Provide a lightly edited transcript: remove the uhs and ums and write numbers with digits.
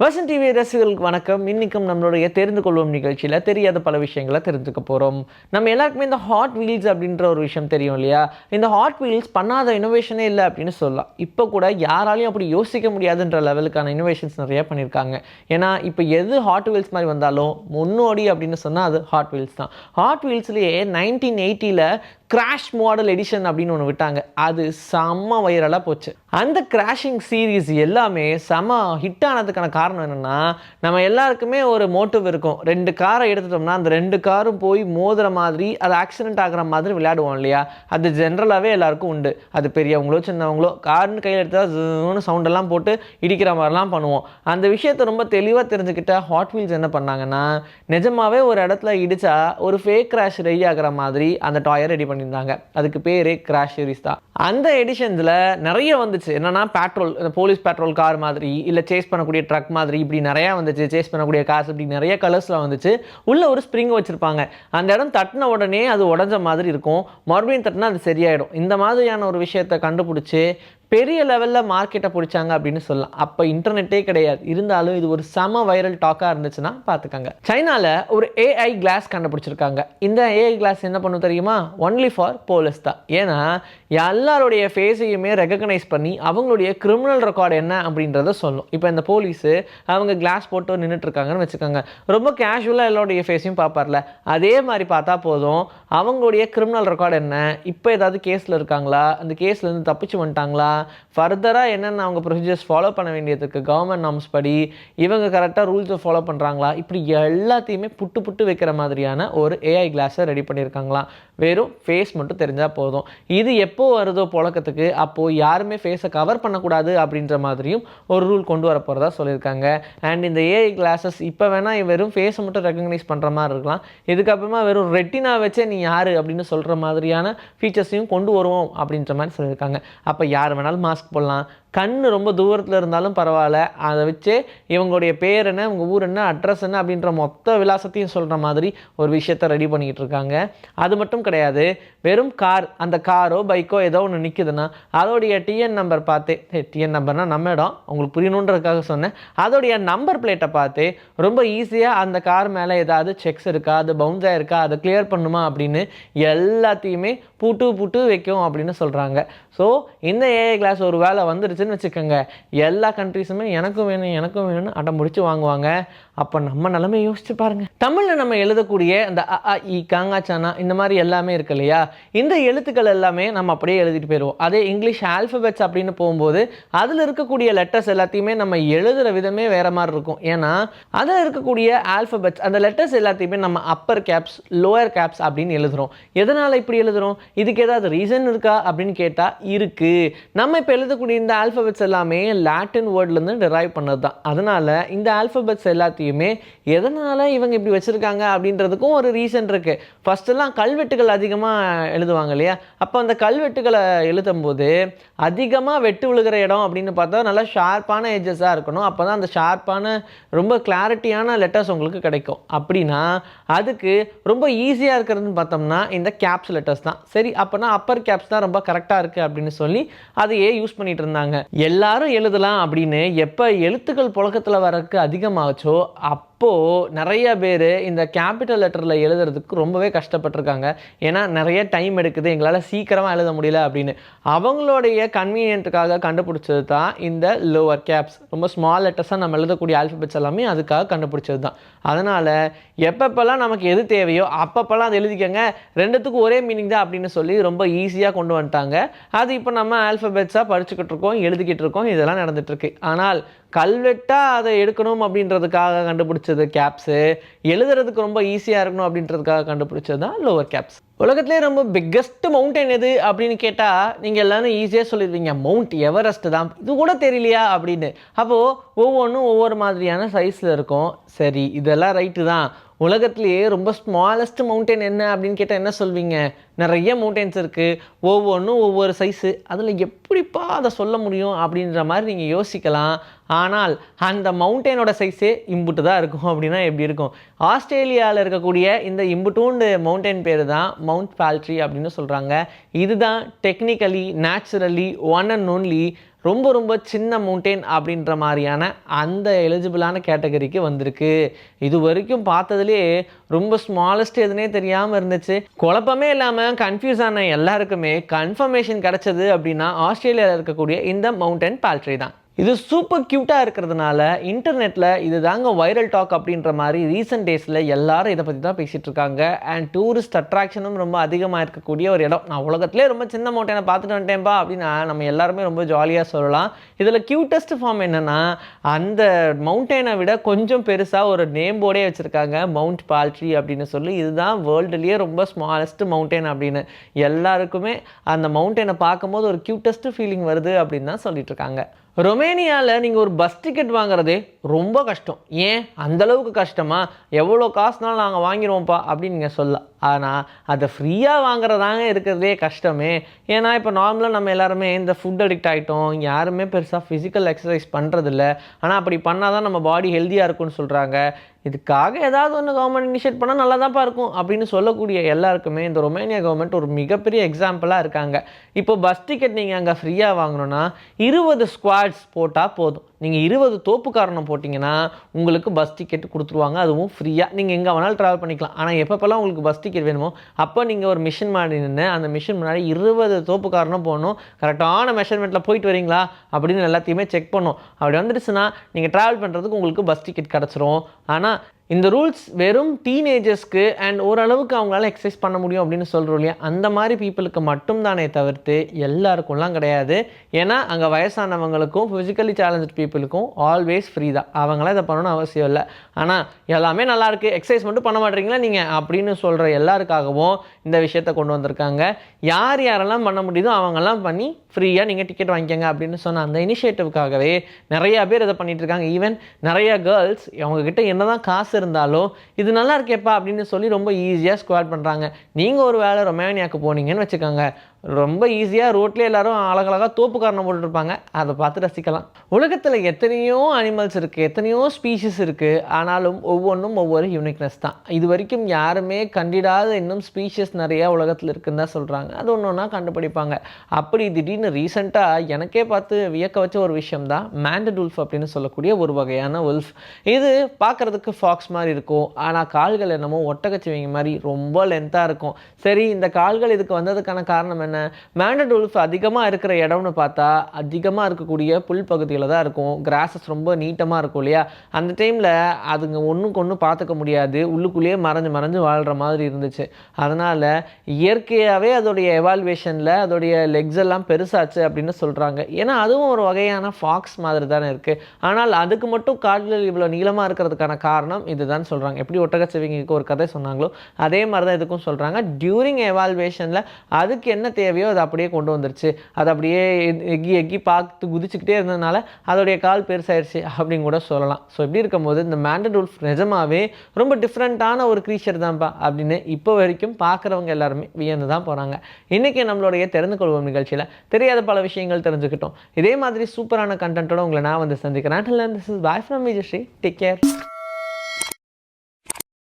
Vasan TV ரசிகர்களுக்கு வணக்கம். இன்னைக்கும் நம்மளுடைய தெரிந்து கொள்வோம் நிகழ்ச்சியில் தெரியாத பல விஷயங்களை தெரிஞ்சுக்க போகிறோம். நம்ம எல்லாருக்குமே இந்த ஹாட் வீல்ஸ் அப்படின்ற ஒரு விஷயம் தெரியும் இல்லையா? இந்த ஹாட் வீல்ஸ் பண்ணாத இனோவேஷனே இல்லை அப்படின்னு சொல்லலாம். இப்போ கூட யாராலையும் அப்படி யோசிக்க முடியாதுன்ற லெவலுக்கான இனோவேஷன்ஸ் நிறைய பண்ணியிருக்காங்க. ஏன்னா இப்போ எது ஹாட் வீல்ஸ் மாதிரி வந்தாலும் முன்னோடி அப்படின்னு சொன்னால் அது ஹாட் வீல்ஸ் தான். ஹாட் வீல்ஸ்லேயே 1980 கிராஷ் மாடல் எடிஷன் அப்படின்னு ஒன்று விட்டாங்க. அது செம்ம வைரலாக போச்சு. அந்த கிராஷிங் சீரீஸ் எல்லாமே செம்ம ஹிட் ஆனதுக்கான காரணம் என்னென்னா, நம்ம எல்லாருக்குமே ஒரு மோட்டிவ் இருக்கும். 2 காரை எடுத்துட்டோம்னா அந்த 2 காரும் போய் மோதுற மாதிரி, அது ஆக்சிடென்ட் ஆகிற மாதிரி விளையாடுவோம் இல்லையா? அது ஜென்ரலாகவே எல்லாருக்கும் உண்டு. அது பெரியவங்களோ சின்னவங்களோ கார்னு கையில் எடுத்தால் சவுண்டெல்லாம் போட்டு இடிக்கிற மாதிரிலாம் பண்ணுவோம். அந்த விஷயத்தை ரொம்ப தெளிவாக தெரிஞ்சுக்கிட்ட ஹாட் வீல்ஸ் என்ன பண்ணாங்கன்னா, நிஜமாவே ஒரு இடத்துல இடித்தா ஒரு ஃபேக் கிராஷ் ரெடி ஆகிற மாதிரி அந்த டாயை ரெடி பண்ணியிருந்தாங்க. அதுக்கு பேரே கிராஷ் சீரிஸ் தான். அந்த எடிஷன்ஸில் நிறைய வந்துச்சு. என்னன்னா பேட்ரோல், போலீஸ் பேட்ரோல் கார் மாதிரி, இல்லை சேஸ் பண்ணக்கூடிய ட்ரக் மாதிரி, இப்படி நிறையா வந்துச்சு. சேஸ் பண்ணக்கூடிய கார்ஸ் இப்படி நிறைய கலர்ஸில் வந்துச்சு. உள்ள ஒரு ஸ்ப்ரிங் வச்சுருப்பாங்க. அந்த இடம் தட்டின உடனே அது உடஞ்ச மாதிரி இருக்கும். மறுபடியும் தட்டினா அது சரியாயிடும். இந்த மாதிரியான ஒரு விஷயத்தை கண்டுபிடிச்சி பெரிய லெவலில் மார்க்கெட்டை பிடிச்சாங்க அப்படின்னு சொல்லலாம். அப்போ இன்டர்நெட்டே கிடையாது. இருந்தாலும் இது ஒரு செம வைரல் டாக்காக இருந்துச்சுன்னா பார்த்துக்கங்க. சைனாவில் ஒரு ஏஐ கிளாஸ் கண்டுபிடிச்சிருக்காங்க. இந்த ஏஐ கிளாஸ் என்ன பண்ணும் தெரியுமா? ஒன்லி ஃபார் போலீஸ் தான். ஏன்னா எல்லாருடைய ஃபேஸையுமே ரெகக்னைஸ் பண்ணி அவங்களுடைய கிரிமினல் ரெக்கார்டு என்ன அப்படின்றத சொல்லும். இப்போ இந்த போலீஸு அவங்க கிளாஸ் போட்டு நின்றுட்டுருக்காங்கன்னு வச்சுக்கோங்க. ரொம்ப கேஷுவலாக எல்லாருடைய ஃபேஸையும் பார்ப்பார்ல, அதே மாதிரி பார்த்தா போதும் அவங்களுடைய கிரிமினல் ரெக்கார்டு என்ன, இப்போ ஏதாவது கேஸில் இருக்காங்களா, அந்த கேஸ்லேருந்து தப்பிச்சு வந்துட்டாங்களா, ஃபர்தராக என்னென்ன அவங்க ப்ரொசீஜர்ஸ் ஃபாலோ பண்ண வேண்டியதுக்கு கவர்மெண்ட் நார்ம்ஸ் படி இவங்க கரெக்டாக ரூல்ஸை ஃபாலோ பண்ணுறாங்களா, இப்படி எல்லாத்தையுமே புட்டு வைக்கிற மாதிரியான ஒரு ஏஐ கிளாஸை ரெடி பண்ணியிருக்காங்களாம். வெறும் ஃபேஸ் மட்டும் தெரிஞ்சால் போதும். இது எப்போ வருதோ புழக்கத்துக்கு அப்போது யாருமே ஃபேஸை கவர் பண்ணக்கூடாது அப்படின்ற மாதிரியும் ஒரு ரூல் கொண்டு வர போகிறதா சொல்லியிருக்காங்க. அண்ட் இந்த ஏஐ கிளாஸஸ் இப்போ வேணால் வெறும் ஃபேஸை மட்டும் ரெகக்னைஸ் பண்ணுற மாதிரி இருக்கலாம். இதுக்கப்புறமா வெறும் ரெட்டினா வச்சே நீ யார் அப்படின்னு சொல்கிற மாதிரியான ஃபீச்சர்ஸையும் கொண்டு வருவோம் அப்படின்ற மாதிரி சொல்லியிருக்காங்க. அப்போ யார் வேணாலும் மாஸ்க் போடலாம். கண்ணு ரொம்ப தூரத்தில் இருந்தாலும் பரவாயில்ல, அதை வச்சே இவங்களுடைய பேர் என்ன, இவங்க ஊர் என்ன, அட்ரஸ் என்ன அப்படின்ற மொத்த விலாசத்தையும் சொல்கிற மாதிரி ஒரு விஷயத்தை ரெடி பண்ணிக்கிட்டு இருக்காங்க. அது மட்டும் கிடையாது, வெறும் கார், அந்த காரோ பைக்கோ ஏதோ ஒன்று நிற்குதுன்னா அதோடைய டிஎன் நம்பர் பார்த்து, டிஎன் நம்பர்னால் நம்ம இடம் உங்களுக்கு புரியணுன்றதுக்காக சொன்னேன், அதோடைய நம்பர் பிளேட்டை பார்த்து ரொம்ப ஈஸியாக அந்த கார் மேலே ஏதாவது செக்ஸ் இருக்கா, அது பவுன்ஸ் ஆகிருக்கா, அதை கிளியர் பண்ணுமா அப்படின்னு எல்லாத்தையுமே புட்டு வைக்கும் அப்படின்னு சொல்கிறாங்க. ஸோ இந்த ஏஐ கிளாஸ் ஒரு வேலை வந்துருச்சுன்னு வச்சுக்கோங்க, எல்லா கண்ட்ரீஸுமே எனக்கும் வேணும்னு அடம் முடிச்சு வாங்குவாங்க. அப்போ நம்ம நிலைமை யோசிச்சு பாருங்க. தமிழில் நம்ம எழுதக்கூடிய இந்த அ ஆ இ காங்காச்சானா இந்த மாதிரி எல்லாமே இருக்கு இல்லையா? இந்த எழுத்துக்கள் எல்லாமே நம்ம அப்படியே எழுதிட்டு போயிடுவோம். அதே இங்கிலீஷ் ஆல்ஃபபெட்ஸ் அப்படின்னு போகும்போது அதில் இருக்கக்கூடிய லெட்டர்ஸ் எல்லாத்தையுமே நம்ம எழுதுகிற விதமே வேறு மாதிரி இருக்கும். ஏன்னா அதில் இருக்கக்கூடிய ஆல்ஃபபெட்ஸ், அந்த லெட்டர்ஸ் எல்லாத்தையுமே நம்ம அப்பர் கேப்ஸ் லோயர் கேப்ஸ் அப்படின்னு எழுதுகிறோம். எதனால் இப்படி எழுதுகிறோம்? இதுக்கு ஏதாவது ரீசன் இருக்கா அப்படின்னு கேட்டால் இருக்குது. நம்ம இப்போ எழுதக்கூடிய இந்த ஆல்ஃபபெட்ஸ் எல்லாமே லாட்டின் வேர்ட்லேருந்து டிரைவ் பண்ணது தான். அதனால் இந்த ஆல்ஃபபெட்ஸ் எல்லாத்தையுமே எதனால் இவங்க இப்படி வச்சுருக்காங்க அப்படின்றதுக்கும் ஒரு ரீசன் இருக்குது. ஃபஸ்ட்டெல்லாம் கல்வெட்டுகள் அதிகமாக எழுதுவாங்க இல்லையா? அப்போ அந்த கல்வெட்டுகளை எழுதும் போது அதிகமாக வெட்டு விழுகிற இடம் அப்படின்னு பார்த்தா நல்லா ஷார்ப்பான எட்ஜஸாக இருக்கணும். அப்போ தான் அந்த ஷார்ப்பான ரொம்ப கிளாரிட்டியான லெட்டர்ஸ் உங்களுக்கு கிடைக்கும். அப்படின்னா அதுக்கு ரொம்ப ஈஸியாக இருக்கிறதுன்னு பார்த்தோம்னா இந்த கேப்ஸ் லெட்டர்ஸ் தான். சரி, அப்போனா அப்பர் கேப்ஸ் தான் ரொம்ப கரெக்டாக இருக்குது அப்படின்னு சொல்லி அதையே யூஸ் பண்ணிட்டு இருந்தாங்க. எல்லாரும் எழுதலாம் அப்படின்னு எப்போ எழுத்துக்கள் புழக்கத்தில் வரக்கு அதிகமாகச்சோ அப்போது நிறைய பேர் இந்த கேபிட்டல் லெட்டரில் எழுதுறதுக்கு ரொம்பவே கஷ்டப்பட்டிருக்காங்க. ஏன்னா நிறைய டைம் எடுக்குது, எங்களால் சீக்கிரமாக எழுத முடியல அப்படின்னு அவங்களுடைய கன்வீனியன்ட்டுக்காக கண்டுபிடிச்சது தான் இந்த லோவர் கேப்ஸ். ரொம்ப ஸ்மால் லெட்டர்ஸாக நம்ம எழுதக்கூடிய ஆல்ஃபபெட்ஸ் எல்லாமே அதுக்காக கண்டுபிடிச்சது தான். அதனால் எப்பப்பெல்லாம் நமக்கு எது தேவையோ அப்பப்பெல்லாம் அதை எழுதிக்கங்க, ரெண்டுத்துக்கும் ஒரே மீனிங் தான் அப்படின்னு சொல்லி ரொம்ப ஈஸியாக கொண்டு வந்துட்டாங்க. அது இப்போ நம்ம ஆல்ஃபபெட்ஸாக படிச்சுக்கிட்டு இருக்கோம், எழுதிக்கிட்டு இருக்கோம், இதெல்லாம் நடந்துகிட்ருக்கு. ஆனால் கல்வெட்டாக அதை எடுக்கணும் அப்படின்றதுக்காக கண்டுபிடிச்சது கேப்ஸு, எழுதுறதுக்கு ரொம்ப ஈஸியாக இருக்கணும் அப்படின்றதுக்காக கண்டுபிடிச்சது தான் லோவர் கேப்ஸ். உலகத்திலே ரொம்ப பிக்கஸ்ட் மவுண்டன் எது அப்படின்னு கேட்டால் நீங்கள் எல்லாரும் ஈஸியாக சொல்லிடுவீங்க, மவுண்ட் எவரெஸ்ட் தான். இது கூட தெரியலையா அப்படின்னு. அப்போது ஒவ்வொன்றும் ஒவ்வொரு மாதிரியான சைஸில் இருக்கும். சரி, இதெல்லாம் ரைட்டு தான். உலகத்திலேயே ரொம்ப ஸ்மாலஸ்ட் மவுண்டன் என்ன அப்படின்னு கேட்டால் என்ன சொல்வீங்க? நிறைய மவுண்டன்ஸ் இருக்குது, ஒவ்வொன்றும் ஒவ்வொரு சைஸு. அதில் எப்படிப்பா அதை சொல்ல முடியும் அப்படின்ற மாதிரி நீங்கள் யோசிக்கலாம். ஆனால் அந்த மவுண்டனோட சைஸே இம்புட்டு தான் இருக்கும் அப்படின்னா எப்படி இருக்கும்? ஆஸ்திரேலியாவில் இருக்கக்கூடிய இந்த இம்புட்டூண்டு மவுண்டன் பேர் தான் மவுண்ட் பால்ட்ரி அப்படின்னு சொல்கிறாங்க. இதுதான் technically naturally one and only ரொம்ப ரொம்ப சின்ன மவுண்டெயின் அப்படின்ற மாதிரியான அந்த எலிஜிபிளான கேட்டகரிக்கு வந்திருக்கு. இது வரைக்கும் பார்த்ததுலேயே ரொம்ப ஸ்மாலஸ்ட் எதுனே தெரியாமல் இருந்துச்சு. குழப்பமே இல்லாமல் கன்ஃபியூஸ் ஆன எல்லாருக்குமே கன்ஃபர்மேஷன் கிடைச்சது அப்படின்னா ஆஸ்திரேலியாவில் இருக்கக்கூடிய இந்த மவுண்டன் பால்ட்ரி தான். இது சூப்பர் க்யூட்டாக இருக்கிறதுனால இன்டர்நெட்டில் இது தாங்க வைரல் டாக் அப்படின்ற மாதிரி ரீசெண்ட் டேஸில் எல்லாரும் இதை பற்றி தான் பேசிகிட்டு இருக்காங்க. அண்ட் டூரிஸ்ட் அட்ராக்ஷனும் ரொம்ப அதிகமாக இருக்கக்கூடிய ஒரு இடம். நான் உலகத்திலே ரொம்ப சின்ன மவுண்டனை பார்த்துட்டு வந்துட்டேன்ப்பா அப்படின்னா நம்ம எல்லாருமே ரொம்ப ஜாலியாக சொல்லலாம். இதில் க்யூட்டஸ்ட் ஃபார்ம் என்னென்னா, அந்த மவுண்டனை விட கொஞ்சம் பெருசாக ஒரு நேம் போர்டே வச்சுருக்காங்க, மவுண்ட் பால்ட்ரி அப்படின்னு சொல்லி. இதுதான் வேர்ல்டுலேயே ரொம்ப ஸ்மாலஸ்ட் மவுண்டன் அப்படின்னு. எல்லாருக்குமே அந்த மவுண்டனை பார்க்கும்போது ஒரு க்யூட்டஸ்ட் ஃபீலிங் வருது அப்படின்னு தான் சொல்லிட்டு இருக்காங்க. ரொமேனியாவில் நீங்கள் ஒரு பஸ் டிக்கெட் வாங்குறதே ரொம்ப கஷ்டம். ஏன் அந்தளவுக்கு கஷ்டமா? எவ்வளோ காசுனாலும் நாங்கள் வாங்கிடுவோம்ப்பா அப்படின்னு நீங்கள் சொல்லலாம். ஆனால் அதை ஃப்ரீயாக வாங்குறதாங்க இருக்கிறதே கஷ்டமே. ஏன்னா இப்போ நார்மலாக நம்ம எல்லாருமே இந்த ஃபுட் அடிக்ட் ஆகிட்டோம். யாருமே பெருசாக ஃபிசிக்கல் எக்ஸசைஸ் பண்ணுறதில்ல. ஆனால் அப்படி பண்ணால் தான் நம்ம பாடி ஹெல்த்தியாக இருக்கும்னு சொல்கிறாங்க. இதுக்காக ஏதாவது ஒன்று கவர்மெண்ட் இனிஷியேட் பண்ணால் நல்லா தான்ப்பா இருக்கும் அப்படின்னு சொல்லக்கூடிய எல்லாருக்குமே இந்த ரொமேனியா கவர்மெண்ட் ஒரு மிகப்பெரிய எக்ஸாம்பிளாக இருக்காங்க. இப்போ பஸ் டிக்கெட் நீங்கள் அங்கே ஃப்ரீயாக வாங்கணுன்னா 20 ஸ்குவாட்ஸ் போட்டால் போதும். நீங்கள் 20 தோப்புக்காரணம் போட்டிங்கன்னா உங்களுக்கு பஸ் டிக்கெட் கொடுத்துருவாங்க, அதுவும் ஃப்ரீயாக. நீங்கள் எங்கே வேணாலும் ட்ராவல் பண்ணிக்கலாம். ஆனால் எப்பப்பெல்லாம் உங்களுக்கு பஸ் டிக்கெட் வேணுமோ அப்போ நீங்கள் ஒரு மிஷின் மாதிரி நின்று அந்த மிஷின் முன்னாடி 20 தோப்புக்காரணம் போடணும். கரெக்டான மெஷர்மெண்ட்டில் போயிட்டு வரீங்களா அப்படின்னு எல்லாத்தையுமே செக் பண்ணும். அப்படி வந்துடுச்சுன்னா நீங்கள் ட்ராவல் பண்ணுறதுக்கு உங்களுக்கு பஸ் டிக்கெட் கிடச்சிரும். ஆனால் இந்த ரூல்ஸ் வெறும் டீனேஜர்ஸ்க்கு அண்ட் ஓரளவுக்கு அவங்களால எக்ஸசைஸ் பண்ண முடியும் அப்படின்னு சொல்கிறோம் இல்லையா, அந்த மாதிரி பீப்புளுக்கு மட்டும்தானே தவிர்த்து எல்லாருக்கும்லாம் கிடையாது. ஏன்னா அங்கே வயசானவங்களுக்கும் ஃபிசிக்கலி சேலஞ்சு பீப்புளுக்கும் ஆல்வேஸ் ஃப்ரீ தான். அவங்களாம் இதை பண்ணணும்னு அவசியம் இல்லை. ஆனால் எல்லாமே நல்லாயிருக்கு, எக்ஸசைஸ் மட்டும் பண்ண மாட்டீங்களா நீங்கள் அப்படின்னு சொல்கிற எல்லாருக்காகவும் இந்த விஷயத்தை கொண்டு வந்திருக்காங்க. யார் யாரெல்லாம் பண்ண முடியுதோ அவங்கெல்லாம் பண்ணி ஃப்ரீயாக நீங்கள் டிக்கெட் வாங்கிக்கோங்க அப்படின்னு சொன்ன அந்த இனிஷியேட்டிவ்காகவே நிறையா பேர் இதை பண்ணிகிட்டு இருக்காங்க. ஈவன் நிறைய கேர்ள்ஸ் அவங்கக்கிட்ட என்ன தான் காசு இருந்தாலும் இது நல்லா இருக்கேப்பா அப்படின்னு சொல்லி ரொம்ப ஈஸியாக ஸ்குவாட் பண்ணுறாங்க. நீங்கள் ஒரு வேளை ரொமேனியாவுக்கு போனீங்கன்னு வச்சுக்கோங்க, ரொம்ப ஈஸியாக ரோட்லேயே எல்லாரும் அழகழகாக தோப்புக்காரணம் போட்டுருப்பாங்க. அதை பார்த்து ரசிக்கலாம். உலகத்தில் எத்தனையோ அனிமல்ஸ் இருக்குது, எத்தனையோ ஸ்பீஷிஸ் இருக்குது. ஆனாலும் ஒவ்வொன்றும் ஒவ்வொரு யூனிக்னஸ் தான். இது வரைக்கும் யாருமே கண்டிடாத இன்னும் ஸ்பீஷிஸ் நிறையா உலகத்தில் இருக்குன்னு தான் சொல்கிறாங்க. அது ஒன்று ஒன்றா கண்டுபிடிப்பாங்க. அப்படி திடீர்னு ரீசெண்டாக எனக்கே பார்த்து வியக்க வச்ச ஒரு விஷயம் தான் மேண்டட் உல்ஃப் அப்படின்னு சொல்லக்கூடிய ஒரு வகையான உல்ஃப். இது பார்க்குறதுக்கு ஃபாக்ஸ் மாதிரி இருக்கும். ஆனால் கால்கள் என்னமோ ஒட்டகச்சிவிங்க மாதிரி ரொம்ப லென்த்தாக இருக்கும். சரி, இந்த கால்கள் இதுக்கு வந்ததுக்கான காரணம் என்ன? மேண்டட் உல்ஃப் அதிகமாக இருக்கிற இடம்னு பார்த்தா அதிகமாக இருக்கக்கூடிய புல் பகுதியில் தான் இருக்கும். கிராஸஸ் ரொம்ப நீட்டமாக இருக்கும் இல்லையா, அந்த டைமில் அதுங்க ஒன்றுக்கு ஒன்று பார்த்துக்க முடியாது, உள்ளுக்குள்ளேயே மறைஞ்சு மறைஞ்சு வாழ்கிற மாதிரி இருந்துச்சு. அதனால் இயற்கையாகவே அதோடைய எவால்வேஷனில் அதோடைய லெக்ஸ் எல்லாம் பெருசாச்சு அப்படின்னு சொல்கிறாங்க. ஏன்னா அதுவும் ஒரு வகையான ஃபாக்ஸ் மாதிரி தானே இருக்குது. ஆனால் அதுக்கு மட்டும் கால்கள் இவ்வளோ நீளமாக இருக்கிறதுக்கான காரணம் இதுதான் சொல்கிறாங்க. எப்படி ஒட்டகச்சிவிங்கிக்கு ஒரு கதை சொன்னாங்களோ அதே மாதிரி தான் இதுக்கும் சொல்கிறாங்க. டியூரிங் எவால்வேஷனில் அதுக்கு என்ன தேவையோ அதை அப்படியே கொண்டு வந்துருச்சு. அது அப்படியே எக்கி எக்கி பார்த்து குதிச்சுக்கிட்டே இருந்ததுனால அதோடைய கால் பெருசாயிருச்சு அப்படின்னு கூட சொல்லலாம். ஸோ இப்படி இருக்கும்போது இந்த மேண்டட் உல்ஃப் நிஜமாவே ரொம்ப டிஃப்ரெண்ட்டான ஒரு க்ரீச்சர் தான்ப்பா அப்படின்னு இப்போ வரைக்கும் பார்க்குறவங்க எல்லாருமே வியந்து தான் போகிறாங்க. இன்றைக்கி நம்மளுடைய தெரிந்து கொள்வோம் நிகழ்ச்சியில் தெரியாத பல விஷயங்கள் தெரிஞ்சுக்கிட்டோம். இதே மாதிரி சூப்பரான கண்டென்ட்டோட உங்களை நான் வந்து சந்திக்கிறேன். This is bye from me, Jashri. Take care.